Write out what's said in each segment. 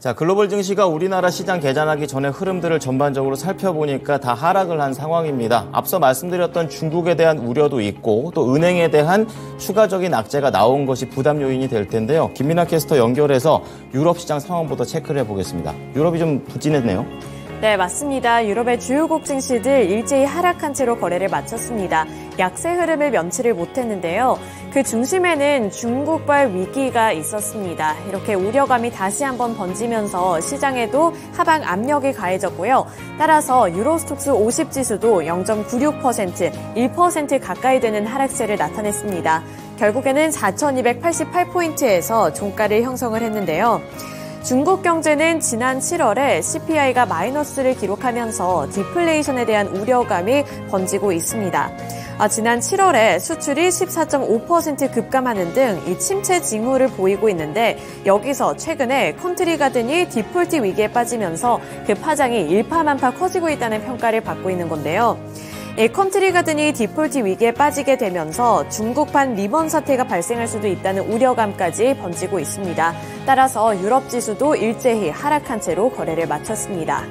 자, 글로벌 증시가 우리나라 시장 개장하기 전에 흐름들을 전반적으로 살펴보니까 다 하락을 한 상황입니다. 앞서 말씀드렸던 중국에 대한 우려도 있고 또 은행에 대한 추가적인 악재가 나온 것이 부담 요인이 될 텐데요. 김민아 캐스터 연결해서 유럽 시장 상황부터 체크를 해보겠습니다. 유럽이 좀 부진했네요. 네, 맞습니다. 유럽의 주요국 증시들 일제히 하락한 채로 거래를 마쳤습니다. 약세 흐름을 면치를 못했는데요. 그 중심에는 중국발 위기가 있었습니다. 이렇게 우려감이 다시 한번 번지면서 시장에도 하방 압력이 가해졌고요. 따라서 유로스톡스 50 지수도 0.96%, 1% 가까이 되는 하락세를 나타냈습니다. 결국에는 4,288포인트에서 종가를 형성을 했는데요. 중국 경제는 지난 7월에 CPI가 마이너스를 기록하면서 디플레이션에 대한 우려감이 번지고 있습니다. 지난 7월에 수출이 14.5% 급감하는 등 이 침체 징후를 보이고 있는데 여기서 최근에 컨트리 가든이 디폴트 위기에 빠지면서 그 파장이 일파만파 커지고 있다는 평가를 받고 있는 건데요. 이 컨트리 가든이 디폴트 위기에 빠지게 되면서 중국판 리먼 사태가 발생할 수도 있다는 우려감까지 번지고 있습니다. 따라서 유럽 지수도 일제히 하락한 채로 거래를 마쳤습니다.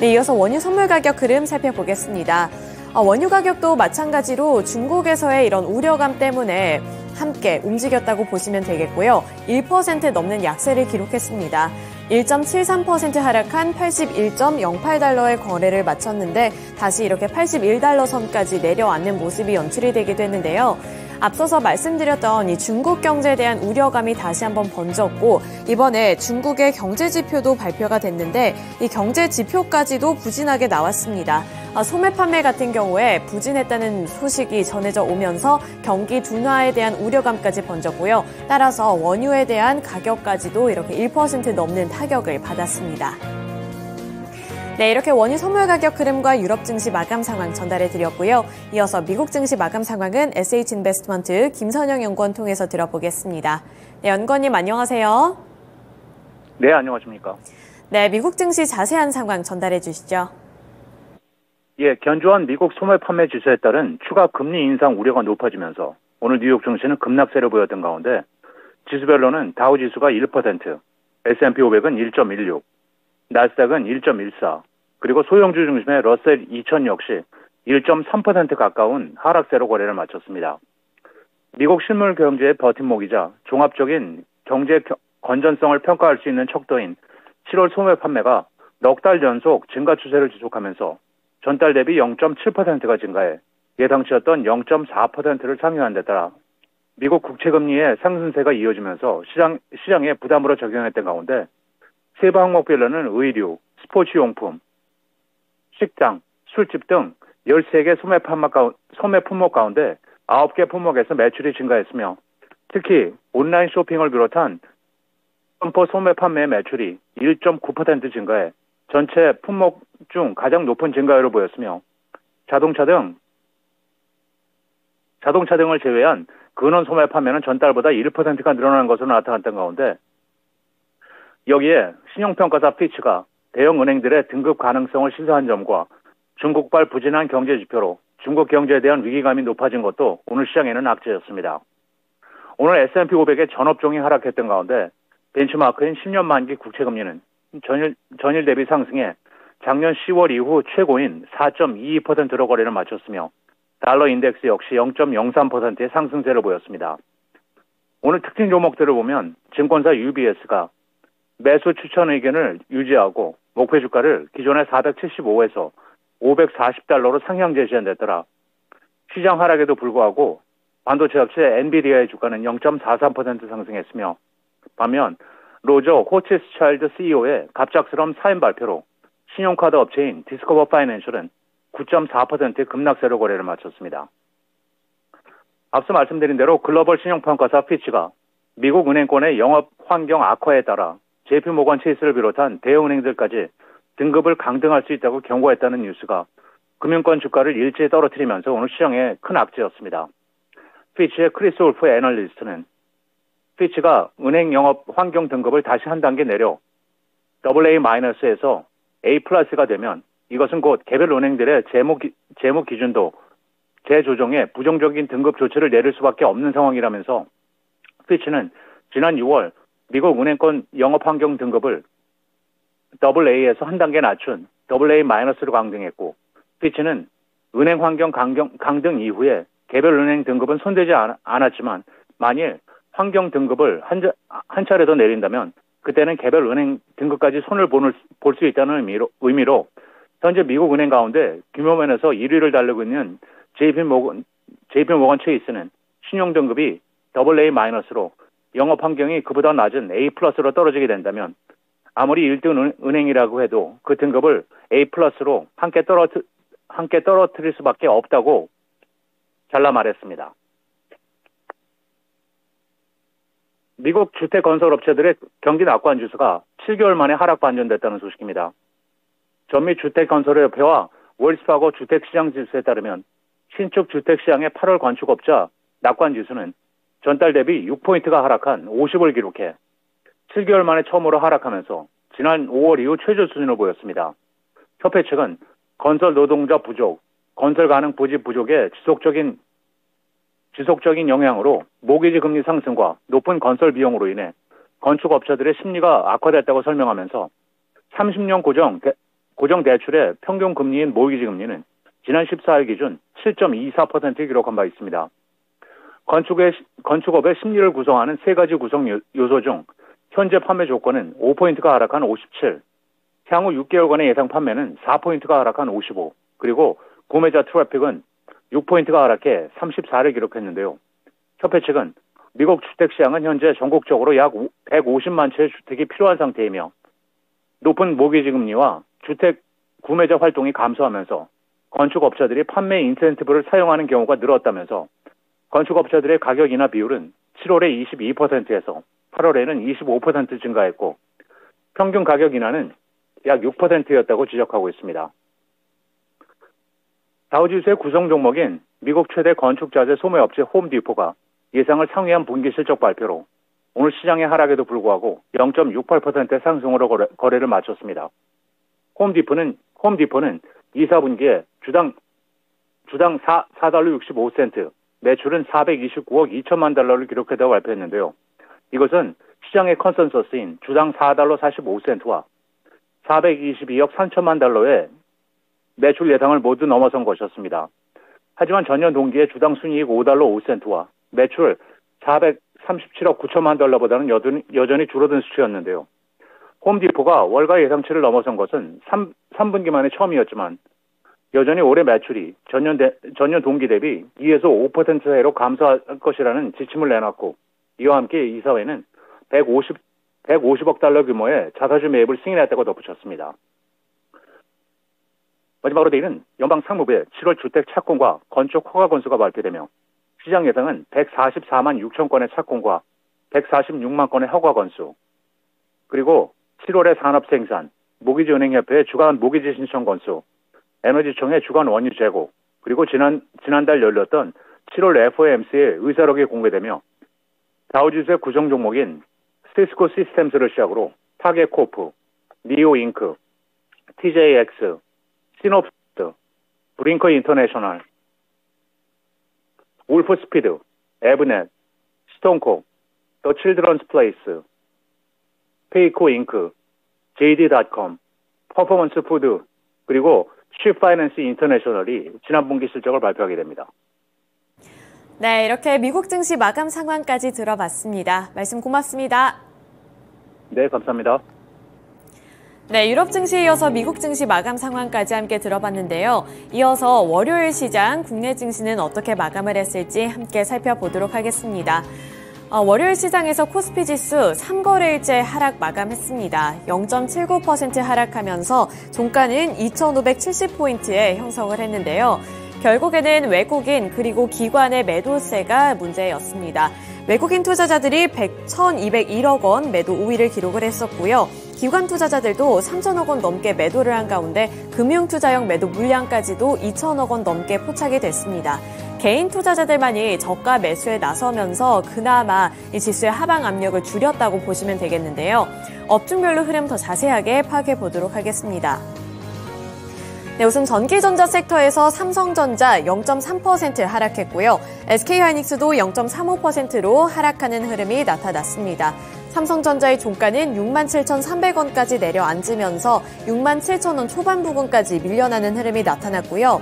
네, 이어서 원유 선물 가격 흐름 살펴보겠습니다. 원유 가격도 마찬가지로 중국에서의 이런 우려감 때문에 함께 움직였다고 보시면 되겠고요. 1% 넘는 약세를 기록했습니다. 1.73% 하락한 81.08달러의 거래를 마쳤는데 다시 이렇게 81달러 선까지 내려앉는 모습이 연출이 되기도 했는데요. 앞서서 말씀드렸던 이 중국 경제에 대한 우려감이 다시 한번 번졌고 이번에 중국의 경제 지표도 발표가 됐는데 이 경제 지표까지도 부진하게 나왔습니다. 소매 판매 같은 경우에 부진했다는 소식이 전해져 오면서 경기 둔화에 대한 우려감까지 번졌고요. 따라서 원유에 대한 가격까지도 이렇게 1% 넘는 타격을 받았습니다. 네, 이렇게 원유 선물 가격 흐름과 유럽 증시 마감 상황 전달해 드렸고요. 이어서 미국 증시 마감 상황은 SH인베스트먼트 김선영 연구원 통해서 들어보겠습니다. 네, 연구원님 안녕하세요. 네, 안녕하십니까. 네, 미국 증시 자세한 상황 전달해 주시죠. 예, 견조한 미국 소매 판매 지수에 따른 추가 금리 인상 우려가 높아지면서 오늘 뉴욕 증시는 급락세를 보였던 가운데 지수별로는 다우 지수가 1%, S&P 500은 1.16, 나스닥은 1.14, 그리고 소형주 중심의 러셀 2000 역시 1.3% 가까운 하락세로 거래를 마쳤습니다. 미국 실물 경제의 버팀목이자 종합적인 경제 건전성을 평가할 수 있는 척도인 7월 소매 판매가 넉 달 연속 증가 추세를 지속하면서 전달 대비 0.7%가 증가해 예상치였던 0.4%를 상회한 데 따라 미국 국채금리의 상승세가 이어지면서 시장에 부담으로 적용했던 가운데 세부 항목별로는 의류, 스포츠용품, 식당, 술집 등 13개 소매 품목 가운데 9개 품목에서 매출이 증가했으며 특히 온라인 쇼핑을 비롯한 점포 소매 판매 매출이 1.9% 증가해 전체 품목 중 가장 높은 증가율을 보였으며 자동차 등을 제외한 근원 소매 판매는 전달보다 1%가 늘어난 것으로 나타났던 가운데 여기에 신용평가사 피치가 대형 은행들의 등급 가능성을 시사한 점과 중국발 부진한 경제 지표로 중국 경제에 대한 위기감이 높아진 것도 오늘 시장에는 악재였습니다. 오늘 S&P 500의 전업종이 하락했던 가운데 벤치마크인 10년 만기 국채금리는 전일 대비 상승해 작년 10월 이후 최고인 4.22%로 거래를 마쳤으며 달러 인덱스 역시 0.03%의 상승세를 보였습니다. 오늘 특징 종목들을 보면 증권사 UBS가 매수 추천 의견을 유지하고 목표 주가를 기존의 475에서 540달러로 상향 제시한 데 따라 시장 하락에도 불구하고 반도체 업체 엔비디아의 주가는 0.43% 상승했으며 반면 로저 호치스차일드 CEO의 갑작스러운 사임 발표로 신용카드 업체인 디스커버 파이낸셜은 9.4%의 급락세로 거래를 마쳤습니다. 앞서 말씀드린 대로 글로벌 신용평가사 피치가 미국 은행권의 영업 환경 악화에 따라 JP모건 체이스를 비롯한 대형은행들까지 등급을 강등할 수 있다고 경고했다는 뉴스가 금융권 주가를 일제히 떨어뜨리면서 오늘 시장에 큰 악재였습니다. 피치의 크리스 울프 애널리스트는 피치가 은행 영업 환경 등급을 다시 한 단계 내려 AA-에서 A+가 되면 이것은 곧 개별 은행들의 재무 기준도 재조정에 부정적인 등급 조치를 내릴 수밖에 없는 상황이라면서 피치는 지난 6월 미국 은행권 영업 환경 등급을 AA에서 한 단계 낮춘 AA-로 강등했고, 피치는 은행 환경 강등 이후에 개별 은행 등급은 손대지 않았지만 만일 환경 등급을 한 차례 더 내린다면 그때는 개별 은행 등급까지 손을 볼 수 있다는 의미로 현재 미국 은행 가운데 규모면에서 1위를 달리고 있는 JP모건 체이스는 신용 등급이 AA-로 영업 환경이 그보다 낮은 A+로 떨어지게 된다면 아무리 1등 은행이라고 해도 그 등급을 A+로 함께 떨어뜨릴 수밖에 없다고 잘라 말했습니다. 미국 주택건설업체들의 경기 낙관 지수가 7개월 만에 하락 반전됐다는 소식입니다. 전미 주택건설협회와 월스파고 주택시장 지수에 따르면 신축 주택시장의 8월 건축업자 낙관 지수는 전달 대비 6포인트가 하락한 50을 기록해 7개월 만에 처음으로 하락하면서 지난 5월 이후 최저 수준을 보였습니다. 협회 측은 건설 노동자 부족, 건설 가능 부지 부족의 지속적인 영향으로 모기지 금리 상승과 높은 건설 비용으로 인해 건축업자들의 심리가 악화됐다고 설명하면서 30년 고정 대출의 평균 금리인 모기지 금리는 지난 14일 기준 7.24%를 기록한 바 있습니다. 건축업의 심리를 구성하는 세 가지 구성 요소 중 현재 판매 조건은 5포인트가 하락한 57, 향후 6개월간의 예상 판매는 4포인트가 하락한 55, 그리고 구매자 트래픽은 6포인트가 하락해 34를 기록했는데요. 협회 측은 미국 주택시장은 현재 전국적으로 약 150만 채의 주택이 필요한 상태이며 높은 모기지 금리와 주택 구매자 활동이 감소하면서 건축업자들이 판매 인센티브를 사용하는 경우가 늘었다면서 건축업자들의 가격 인하 비율은 7월에 22%에서 8월에는 25% 증가했고 평균 가격 인하는 약 6%였다고 지적하고 있습니다. 다우지수의 구성 종목인 미국 최대 건축자재 소매업체 홈디포가 예상을 상회한 분기 실적 발표로 오늘 시장의 하락에도 불구하고 0.68%의 상승으로 거래를 마쳤습니다. 홈디포는 2, 4분기에 주당 $4 65센트, 매출은 429억 2천만 달러를 기록했다고 발표했는데요. 이것은 시장의 컨센서스인 주당 $4 45센트와 422억 3천만 달러의 매출 예상을 모두 넘어선 것이었습니다. 하지만 전년 동기의 주당 순이익 $5 5센트와 매출 437억 9천만 달러보다는 여전히 줄어든 수치였는데요. 홈디포가 월가 예상치를 넘어선 것은 3분기 만에 처음이었지만 여전히 올해 매출이 전년 동기 대비 2에서 5% 사이로 감소할 것이라는 지침을 내놨고 이와 함께 이사회는 150억 달러 규모의 자사주 매입을 승인했다고 덧붙였습니다. 마지막으로 내일은 연방상무부의 7월 주택 착공과 건축 허가 건수가 발표되며 시장 예상은 144만 6천 건의 착공과 146만 건의 허가 건수, 그리고 7월의 산업생산, 모기지은행협회의 주간 모기지 신청 건수, 에너지청의 주간 원유 재고, 그리고 지난달 열렸던 7월 FOMC의 의사록이 공개되며 다우지수의 구성 종목인 시스코 시스템스를 시작으로 타겟코프, 니오잉크, TJX, 시놉시스, 브링커 인터내셔널, 울프스피드, 에브넷, 스톤코, 더 칠드런스 플레이스, 페이코 잉크, JD.com, 퍼포먼스 푸드, 그리고 쉽파이낸스 인터내셔널이 지난 분기 실적을 발표하게 됩니다. 네, 이렇게 미국 증시 마감 상황까지 들어봤습니다. 말씀 고맙습니다. 네, 감사합니다. 네, 유럽 증시에 이어서 미국 증시 마감 상황까지 함께 들어봤는데요. 이어서 월요일 시장 국내 증시는 어떻게 마감을 했을지 함께 살펴보도록 하겠습니다. 월요일 시장에서 코스피 지수 3거래일째 하락 마감했습니다. 0.79% 하락하면서 종가는 2,570포인트에 형성을 했는데요. 결국에는 외국인 그리고 기관의 매도세가 문제였습니다. 외국인 투자자들이 1,201억 원 매도 우위를 기록을 했었고요. 기관 투자자들도 3천억 원 넘게 매도를 한 가운데 금융투자형 매도 물량까지도 2천억 원 넘게 포착이 됐습니다. 개인 투자자들만이 저가 매수에 나서면서 그나마 이 지수의 하방 압력을 줄였다고 보시면 되겠는데요. 업종별로 흐름 더 자세하게 파악해 보도록 하겠습니다. 네, 우선 전기전자 섹터에서 삼성전자 0.3% 하락했고요. SK하이닉스도 0.35%로 하락하는 흐름이 나타났습니다. 삼성전자의 종가는 67,300원까지 내려앉으면서 67,000원 초반 부근까지 밀려나는 흐름이 나타났고요.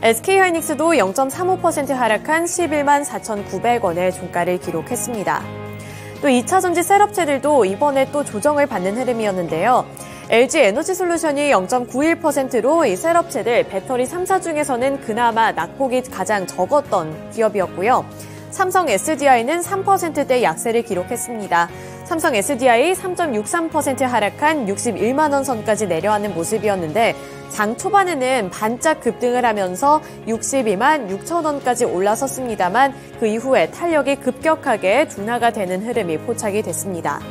SK하이닉스도 0.35% 하락한 114,900원의 종가를 기록했습니다. 또 2차전지 셋업체들도 이번에 또 조정을 받는 흐름이었는데요. LG에너지솔루션이 0.91%로 이 셋업체들 배터리 3사 중에서는 그나마 낙폭이 가장 적었던 기업이었고요. 삼성 SDI는 3%대 약세를 기록했습니다. 삼성 SDI 3.63% 하락한 61만 원 선까지 내려앉는 모습이었는데 장 초반에는 반짝 급등을 하면서 62만 6천 원까지 올라섰습니다만 그 이후에 탄력이 급격하게 둔화가 되는 흐름이 포착이 됐습니다.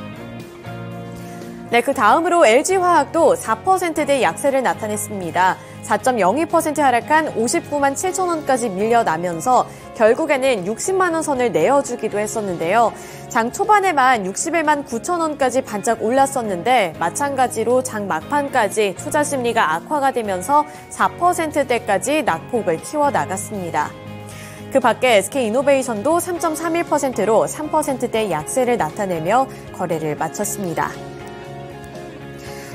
네, 그 다음으로 LG화학도 4%대 약세를 나타냈습니다. 4.02% 하락한 59만 7천 원까지 밀려나면서 결국에는 60만 원 선을 내어주기도 했었는데요. 장 초반에만 61만 9천 원까지 반짝 올랐었는데 마찬가지로 장 막판까지 투자 심리가 악화가 되면서 4%대까지 낙폭을 키워나갔습니다. 그 밖에 SK이노베이션도 3.31%로 3%대 약세를 나타내며 거래를 마쳤습니다.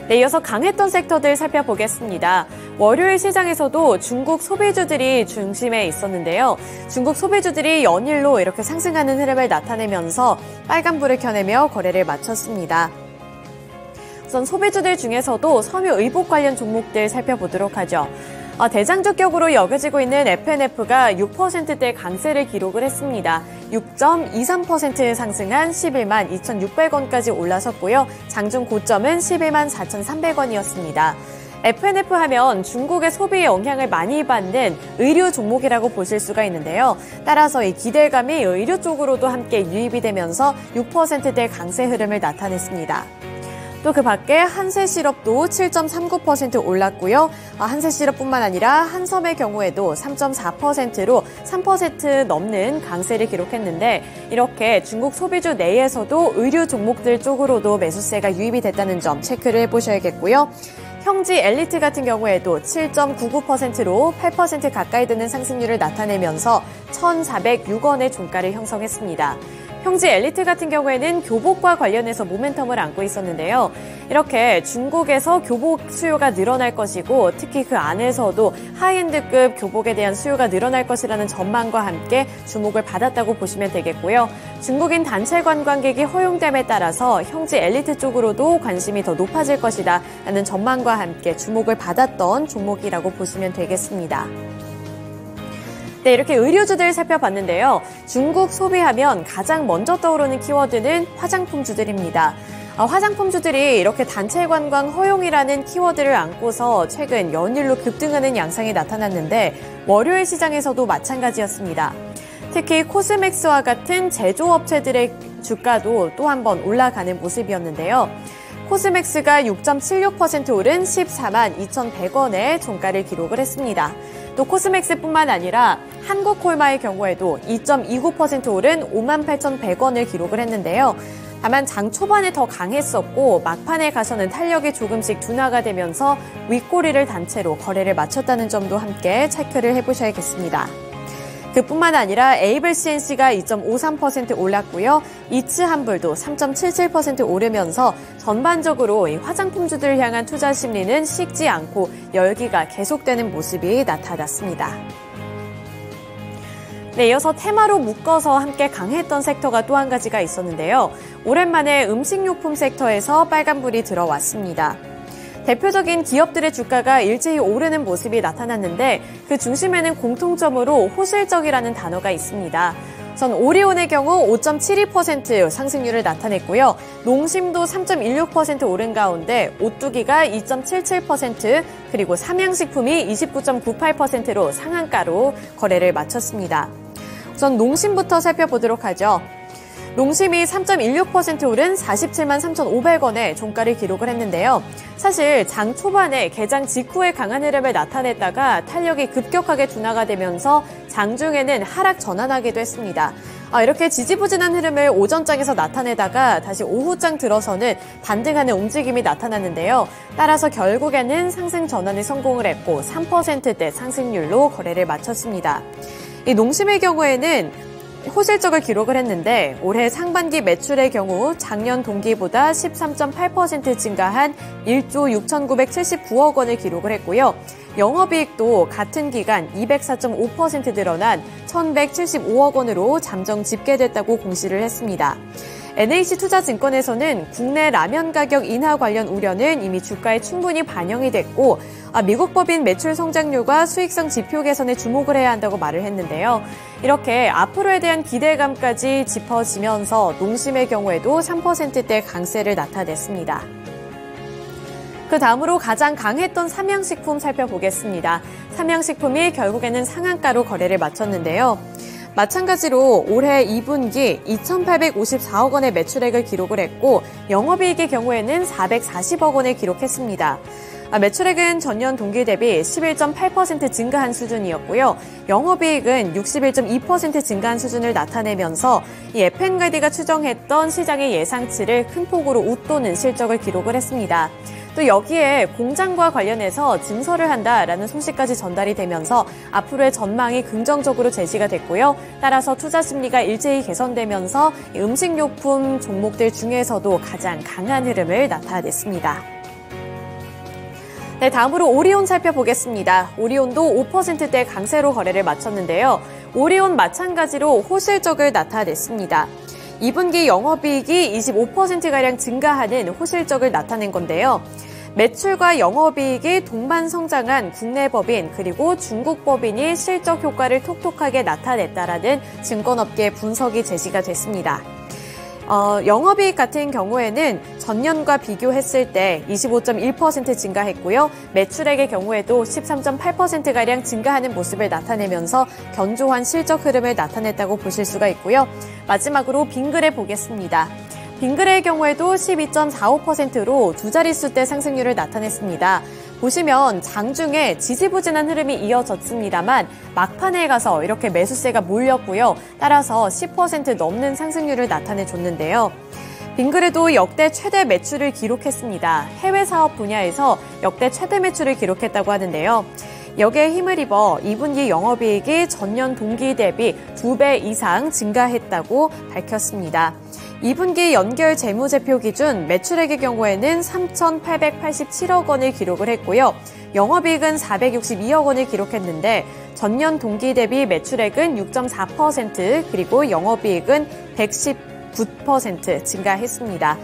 네, 이어서 강했던 섹터들 살펴보겠습니다. 월요일 시장에서도 중국 소비주들이 중심에 있었는데요. 중국 소비주들이 연일로 이렇게 상승하는 흐름을 나타내면서 빨간불을 켜내며 거래를 마쳤습니다. 우선 소비주들 중에서도 섬유 의복 관련 종목들 살펴보도록 하죠. 대장주격으로 여겨지고 있는 FNF가 6%대 강세를 기록을 했습니다. 6.23% 상승한 11만 2,600원까지 올라섰고요. 장중 고점은 11만 4,300원이었습니다. FNF 하면 중국의 소비에 영향을 많이 받는 의류 종목이라고 보실 수가 있는데요. 따라서 이 기대감이 의류 쪽으로도 함께 유입이 되면서 6%대 강세 흐름을 나타냈습니다. 또 그 밖에 한세시럽도 7.39% 올랐고요. 한세시럽뿐만 아니라 한섬의 경우에도 3.4%로 3% 넘는 강세를 기록했는데 이렇게 중국 소비주 내에서도 의류 종목들 쪽으로도 매수세가 유입이 됐다는 점 체크를 해보셔야겠고요. 형지 엘리트 같은 경우에도 7.99%로 8% 가까이 드는 상승률을 나타내면서 1,406원의 종가를 형성했습니다. 형지 엘리트 같은 경우에는 교복과 관련해서 모멘텀을 안고 있었는데요. 이렇게 중국에서 교복 수요가 늘어날 것이고 특히 그 안에서도 하이엔드급 교복에 대한 수요가 늘어날 것이라는 전망과 함께 주목을 받았다고 보시면 되겠고요. 중국인 단체 관광객이 허용됨에 따라서 형지 엘리트 쪽으로도 관심이 더 높아질 것이다 라는 전망과 함께 주목을 받았던 종목이라고 보시면 되겠습니다. 네, 이렇게 의류주들 살펴봤는데요. 중국 소비하면 가장 먼저 떠오르는 키워드는 화장품주들입니다. 화장품주들이 이렇게 단체 관광 허용이라는 키워드를 안고서 최근 연일로 급등하는 양상이 나타났는데 월요일 시장에서도 마찬가지였습니다. 특히 코스맥스와 같은 제조업체들의 주가도 또 한 번 올라가는 모습이었는데요. 코스맥스가 6.76% 오른 14만 2,100원의 종가를 기록을 했습니다. 또 코스맥스뿐만 아니라 한국콜마의 경우에도 2.29% 오른 58,100원을 기록을 했는데요. 다만 장 초반에 더 강했었고 막판에 가서는 탄력이 조금씩 둔화가 되면서 윗꼬리를 단체로 거래를 마쳤다는 점도 함께 체크를 해보셔야겠습니다. 그뿐만 아니라 에이블 CNC가 2.53% 올랐고요. 이츠한불도 3.77% 오르면서 전반적으로 이 화장품주들을 향한 투자 심리는 식지 않고 열기가 계속되는 모습이 나타났습니다. 네, 이어서 테마로 묶어서 함께 강했던 섹터가 또 한 가지가 있었는데요. 오랜만에 음식료품 섹터에서 빨간불이 들어왔습니다. 대표적인 기업들의 주가가 일제히 오르는 모습이 나타났는데 그 중심에는 공통점으로 호실적이라는 단어가 있습니다. 우선 오리온의 경우 5.72% 상승률을 나타냈고요. 농심도 3.16% 오른 가운데 오뚜기가 2.77% 그리고 삼양식품이 29.98%로 상한가로 거래를 마쳤습니다. 우선 농심부터 살펴보도록 하죠. 농심이 3.16% 오른 47만 3,500원의 종가를 기록을 했는데요. 사실 장 초반에 개장 직후에 강한 흐름을 나타냈다가 탄력이 급격하게 둔화가 되면서 장중에는 하락 전환하기도 했습니다. 이렇게 지지부진한 흐름을 오전장에서 나타내다가 다시 오후장 들어서는 반등하는 움직임이 나타났는데요. 따라서 결국에는 상승 전환에 성공을 했고 3%대 상승률로 거래를 마쳤습니다. 이 농심의 경우에는 호실적을 기록을 했는데 올해 상반기 매출의 경우 작년 동기보다 13.8% 증가한 1조 6,979억 원을 기록을 했고요. 영업이익도 같은 기간 204.5% 늘어난 1,175억 원으로 잠정 집계됐다고 공시를 했습니다. NH투자증권에서는 국내 라면 가격 인하 관련 우려는 이미 주가에 충분히 반영이 됐고 미국 법인 매출 성장률과 수익성 지표 개선에 주목을 해야 한다고 말을 했는데요. 이렇게 앞으로에 대한 기대감까지 짚어지면서 농심의 경우에도 3%대 강세를 나타냈습니다. 그 다음으로 가장 강했던 삼양식품 살펴보겠습니다. 삼양식품이 결국에는 상한가로 거래를 마쳤는데요. 마찬가지로 올해 2분기 2,854억 원의 매출액을 기록을 했고 영업이익의 경우에는 440억 원을 기록했습니다. 매출액은 전년 동기 대비 11.8% 증가한 수준이었고요. 영업이익은 61.2% 증가한 수준을 나타내면서 이 F&G가 추정했던 시장의 예상치를 큰 폭으로 웃도는 실적을 기록을 했습니다. 또 여기에 공장과 관련해서 증설을 한다라는 소식까지 전달이 되면서 앞으로의 전망이 긍정적으로 제시가 됐고요. 따라서 투자 심리가 일제히 개선되면서 음식료품 종목들 중에서도 가장 강한 흐름을 나타냈습니다. 네, 다음으로 오리온 살펴보겠습니다. 오리온도 5%대 강세로 거래를 마쳤는데요. 오리온 마찬가지로 호실적을 나타냈습니다. 2분기 영업이익이 25%가량 증가하는 호실적을 나타낸 건데요. 매출과 영업이익이 동반 성장한 국내 법인 그리고 중국 법인이 실적 효과를 톡톡하게 나타냈다라는 증권업계 분석이 제시가 됐습니다. 영업이익 같은 경우에는 전년과 비교했을 때 25.1% 증가했고요. 매출액의 경우에도 13.8%가량 증가하는 모습을 나타내면서 견조한 실적 흐름을 나타냈다고 보실 수가 있고요. 마지막으로 빙그레 보겠습니다. 빙그레의 경우에도 12.45%로 두 자릿수대 상승률을 나타냈습니다. 보시면 장중에 지지부진한 흐름이 이어졌습니다만 막판에 가서 이렇게 매수세가 몰렸고요. 따라서 10% 넘는 상승률을 나타내줬는데요. 빙그레도 역대 최대 매출을 기록했습니다. 해외 사업 분야에서 역대 최대 매출을 기록했다고 하는데요. 여기에 힘을 입어 2분기 영업이익이 전년 동기 대비 2배 이상 증가했다고 밝혔습니다. 2분기 연결 재무제표 기준 매출액의 경우에는 3,887억 원을 기록을 했고요. 영업이익은 462억 원을 기록했는데 전년 동기 대비 매출액은 6.4% 그리고 영업이익은 119% 증가했습니다.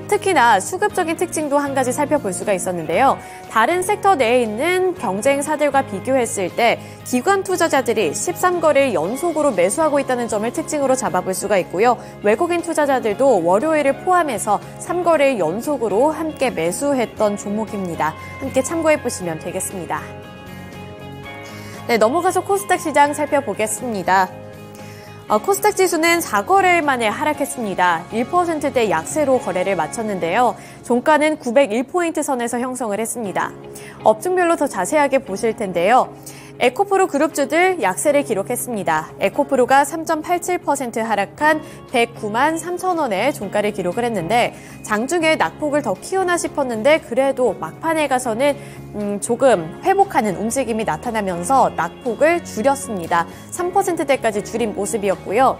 특히나 수급적인 특징도 한 가지 살펴볼 수가 있었는데요. 다른 섹터 내에 있는 경쟁사들과 비교했을 때 기관 투자자들이 13거래를 연속으로 매수하고 있다는 점을 특징으로 잡아볼 수가 있고요. 외국인 투자자들도 월요일을 포함해서 3거래를 연속으로 함께 매수했던 종목입니다. 함께 참고해 보시면 되겠습니다. 네, 넘어가서 코스닥 시장 살펴보겠습니다. 코스닥 지수는 4거래일 만에 하락했습니다. 1%대 약세로 거래를 마쳤는데요. 종가는 901포인트 선에서 형성을 했습니다. 업종별로 더 자세하게 보실 텐데요. 에코프로 그룹주들 약세를 기록했습니다. 에코프로가 3.87% 하락한 109만 3천 원의 종가를 기록을 했는데 장중에 낙폭을 더 키우나 싶었는데 그래도 막판에 가서는 조금 회복하는 움직임이 나타나면서 낙폭을 줄였습니다. 3%대까지 줄인 모습이었고요.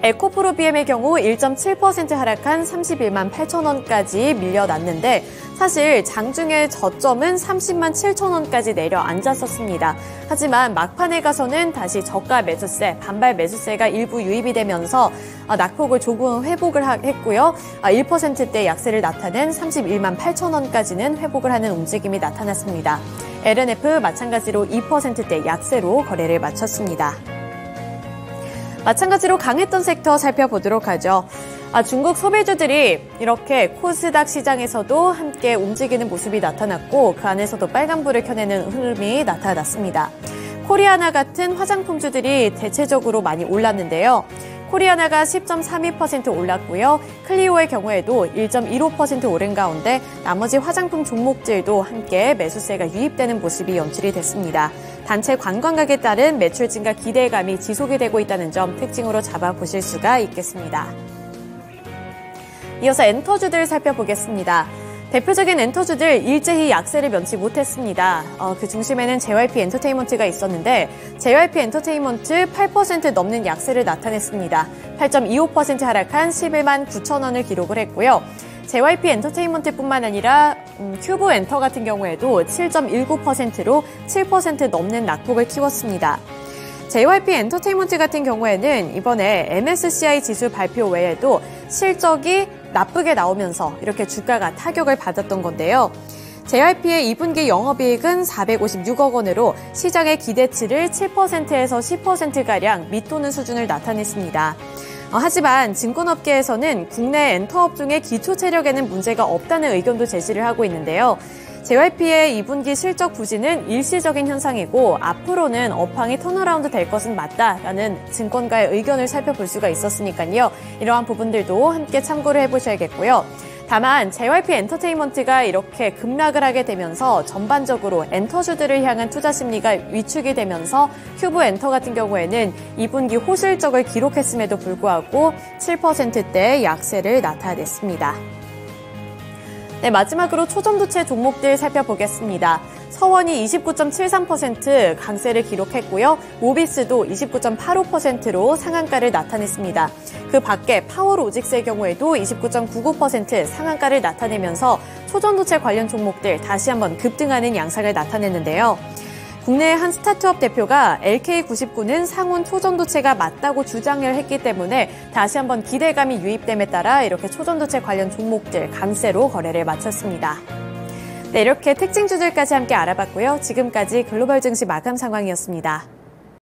에코프로 BM의 경우 1.7% 하락한 31만 8천 원까지 밀려났는데 사실 장중의 저점은 30만 7천 원까지 내려앉았었습니다. 하지만 막판에 가서는 다시 저가 매수세, 반발 매수세가 일부 유입이 되면서 낙폭을 조금 회복을 했고요. 1%대 약세를 나타낸 31만 8천 원까지는 회복을 하는 움직임이 나타났습니다. LNF 마찬가지로 2%대 약세로 거래를 마쳤습니다. 마찬가지로 강했던 섹터 살펴보도록 하죠. 중국 소비주들이 이렇게 코스닥 시장에서도 함께 움직이는 모습이 나타났고 그 안에서도 빨간불을 켜내는 흐름이 나타났습니다. 코리아나 같은 화장품주들이 대체적으로 많이 올랐는데요. 코리아나가 10.32% 올랐고요. 클리오의 경우에도 1.15% 오른 가운데 나머지 화장품 종목들도 함께 매수세가 유입되는 모습이 연출이 됐습니다. 단체 관광객에 따른 매출 증가 기대감이 지속이 되고 있다는 점 특징으로 잡아보실 수가 있겠습니다. 이어서 엔터주들 살펴보겠습니다. 대표적인 엔터주들 일제히 약세를 면치 못했습니다. 그 중심에는 JYP 엔터테인먼트가 있었는데 JYP 엔터테인먼트 8% 넘는 약세를 나타냈습니다. 8.25% 하락한 11만 9천 원을 기록을 했고요. JYP 엔터테인먼트뿐만 아니라 큐브 엔터 같은 경우에도 7.19%로 7% 넘는 낙폭을 키웠습니다. JYP 엔터테인먼트 같은 경우에는 이번에 MSCI 지수 발표 외에도 실적이 나쁘게 나오면서 이렇게 주가가 타격을 받았던 건데요. JYP의 2분기 영업이익은 456억 원으로 시장의 기대치를 7%에서 10%가량 밑도는 수준을 나타냈습니다. 하지만 증권업계에서는 국내 엔터업 중에 기초 체력에는 문제가 없다는 의견도 제시를 하고 있는데요. JYP의 2분기 실적 부진은 일시적인 현상이고 앞으로는 업황이 턴어라운드 될 것은 맞다라는 증권가의 의견을 살펴볼 수가 있었으니까요. 이러한 부분들도 함께 참고를 해보셔야겠고요. 다만 JYP 엔터테인먼트가 이렇게 급락을 하게 되면서 전반적으로 엔터주들을 향한 투자 심리가 위축이 되면서 큐브 엔터 같은 경우에는 2분기 호실적을 기록했음에도 불구하고 7%대의 약세를 나타냈습니다. 네, 마지막으로 초점도체 종목들 살펴보겠습니다. 서원이 29.73% 강세를 기록했고요. 모비스도 29.85%로 상한가를 나타냈습니다. 그 밖에 파워로직스의 경우에도 29.99% 상한가를 나타내면서 초전도체 관련 종목들 다시 한번 급등하는 양상을 나타냈는데요. 국내 한 스타트업 대표가 LK99는 상온 초전도체가 맞다고 주장을 했기 때문에 다시 한번 기대감이 유입됨에 따라 이렇게 초전도체 관련 종목들 강세로 거래를 마쳤습니다. 네, 이렇게 특징주들까지 함께 알아봤고요. 지금까지 글로벌 증시 마감 상황이었습니다.